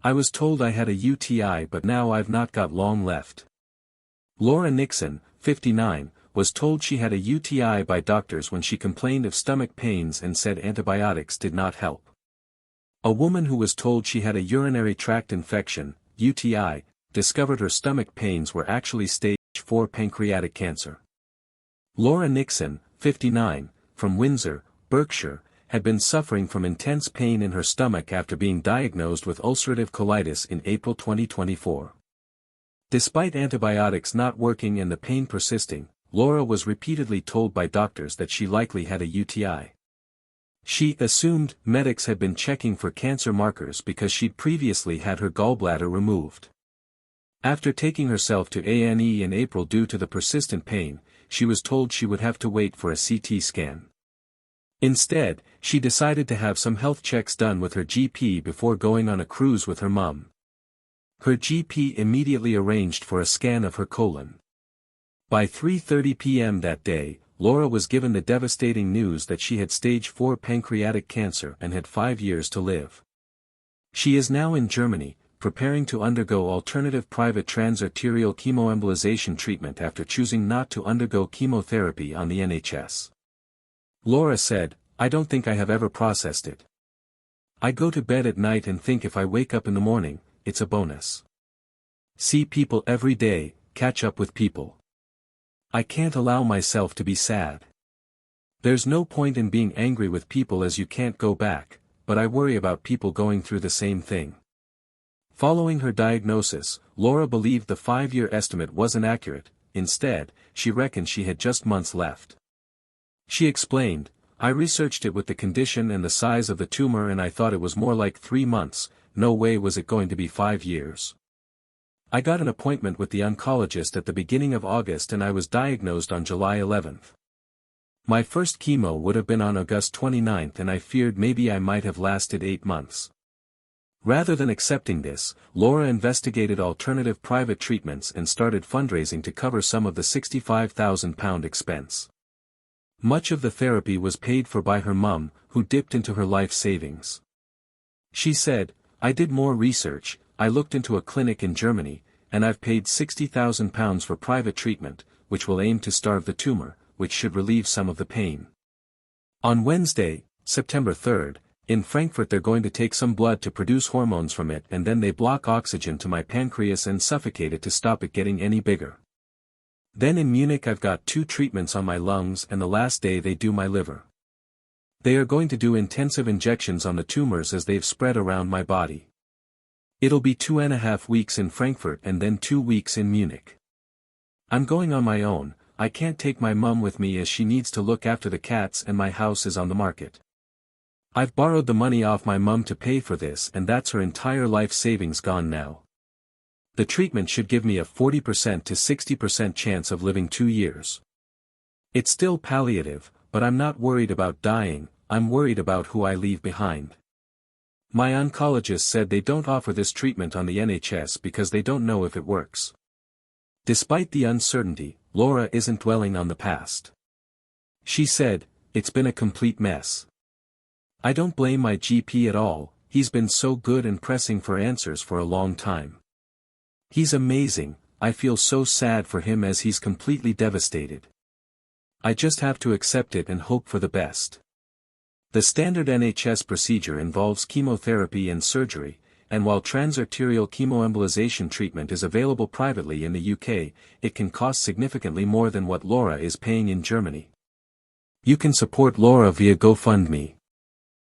I was told I had a UTI, but now I've not got long left. Laura Nixon, 59, was told she had a UTI by doctors when she complained of stomach pains and said antibiotics did not help. A woman who was told she had a urinary tract infection, UTI, discovered her stomach pains were actually stage 4 pancreatic cancer. Laura Nixon, 59, from Windsor, Berkshire, had been suffering from intense pain in her stomach after being diagnosed with ulcerative colitis in April 2024. Despite antibiotics not working and the pain persisting, Laura was repeatedly told by doctors that she likely had a UTI. She assumed medics had been checking for cancer markers because she'd previously had her gallbladder removed. After taking herself to A&E in April due to the persistent pain, she was told she would have to wait for a CT scan. Instead, she decided to have some health checks done with her GP before going on a cruise with her mum. Her GP immediately arranged for a scan of her colon. By 3:30 p.m. that day, Laura was given the devastating news that she had stage 4 pancreatic cancer and had 5 years to live. She is now in Germany, preparing to undergo alternative private transarterial chemoembolization treatment after choosing not to undergo chemotherapy on the NHS. Laura said, "I don't think I have ever processed it. I go to bed at night and think if I wake up in the morning, it's a bonus. See people every day, catch up with people. I can't allow myself to be sad. There's no point in being angry with people as you can't go back, but I worry about people going through the same thing." Following her diagnosis, Laura believed the 5-year estimate wasn't accurate. Instead, she reckoned she had just months left. She explained, "I researched it with the condition and the size of the tumor and I thought it was more like 3 months, no way was it going to be 5 years. I got an appointment with the oncologist at the beginning of August and I was diagnosed on July 11th. My first chemo would have been on August 29th and I feared maybe I might have lasted 8 months. Rather than accepting this, Laura investigated alternative private treatments and started fundraising to cover some of the £65,000 expense. Much of the therapy was paid for by her mum, who dipped into her life savings. She said, "I did more research, I looked into a clinic in Germany, and I've paid £60,000 for private treatment, which will aim to starve the tumor, which should relieve some of the pain." On Wednesday, September 3rd, in Frankfurt they're going to take some blood to produce hormones from it and then they block oxygen to my pancreas and suffocate it to stop it getting any bigger. Then in Munich I've got 2 treatments on my lungs and the last day they do my liver. They are going to do intensive injections on the tumors as they've spread around my body. It'll be 2.5 weeks in Frankfurt and then 2 weeks in Munich. I'm going on my own, I can't take my mum with me as she needs to look after the cats and my house is on the market. I've borrowed the money off my mum to pay for this and that's her entire life savings gone now. The treatment should give me a 40% to 60% chance of living 2 years. It's still palliative, but I'm not worried about dying, I'm worried about who I leave behind. My oncologist said they don't offer this treatment on the NHS because they don't know if it works. Despite the uncertainty, Laura isn't dwelling on the past. She said, "It's been a complete mess. I don't blame my GP at all, he's been so good and pressing for answers for a long time. He's amazing, I feel so sad for him as he's completely devastated. I just have to accept it and hope for the best." The standard NHS procedure involves chemotherapy and surgery, and while transarterial chemoembolization treatment is available privately in the UK, it can cost significantly more than what Laura is paying in Germany. You can support Laura via GoFundMe.